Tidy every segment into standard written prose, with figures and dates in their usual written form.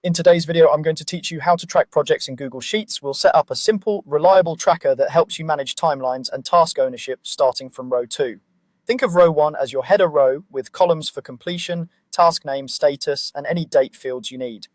In today's video, I'm going to teach you how to track projects in Google Sheets. We'll set up a simple, reliable tracker that helps you manage timelines and task ownership starting from row 2. Think of row 1 as your header row with columns for completion, task name, status, and any date fields you need.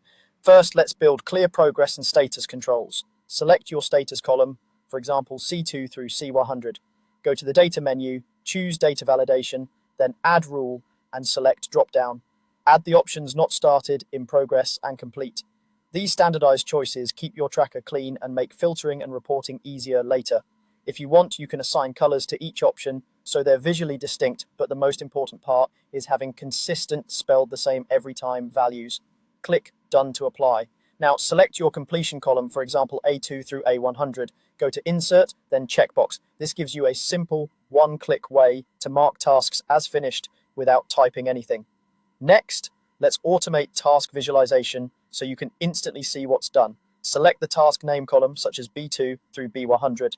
First, let's build clear progress and status controls. Select your status column, for example, C2 through C100. Go to the Data menu, choose Data Validation, then Add Rule, and select Dropdown. Add the options Not Started, In Progress, and Complete. These standardized choices keep your tracker clean and make filtering and reporting easier later. If you want, you can assign colors to each option so they're visually distinct, but the most important part is having consistent, spelled the same every time values. Click Done to apply. Now select your completion column, for example A2 through A100. Go to Insert, then Checkbox. This gives you a simple, one-click way to mark tasks as finished without typing anything. Next, let's automate task visualization so you can instantly see what's done. Select the task name column, such as B2 through B100.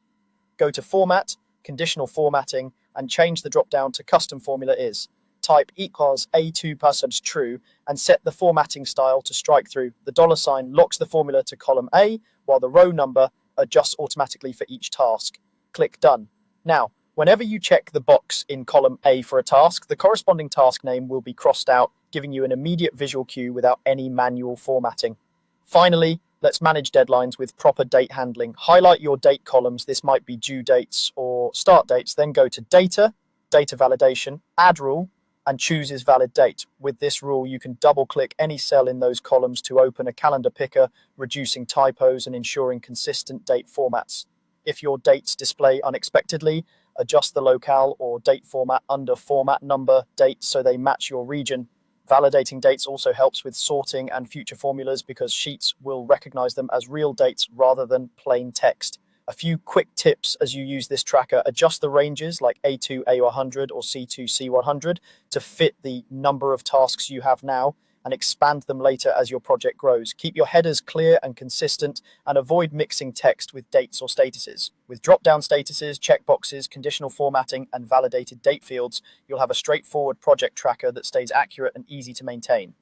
Go to Format, Conditional Formatting, and change the drop-down to Custom Formula Is. Type equals A2 true and set the formatting style to strike through. The $sign locks the formula to column A, while the row number adjusts automatically for each task. Click Done. Now, whenever you check the box in column A for a task, the corresponding task name will be crossed out, giving you an immediate visual cue without any manual formatting. Finally, let's manage deadlines with proper date handling. Highlight your date columns. This might be due dates or start dates. Then go to Data, Data Validation, Add Rule, and choose is valid date. With this rule, you can double-click any cell in those columns to open a calendar picker, reducing typos and ensuring consistent date formats. If your dates display unexpectedly, adjust the locale or date format under format number date so they match your region. Validating dates also helps with sorting and future formulas because Sheets will recognize them as real dates rather than plain text. A few quick tips as you use this tracker: adjust the ranges like A2 A100 or C2 C100 to fit the number of tasks you have now, and expand them later as your project grows. Keep your headers clear and consistent, and avoid mixing text with dates or statuses. With drop-down statuses, checkboxes, conditional formatting, and validated date fields, you'll have a straightforward project tracker that stays accurate and easy to maintain.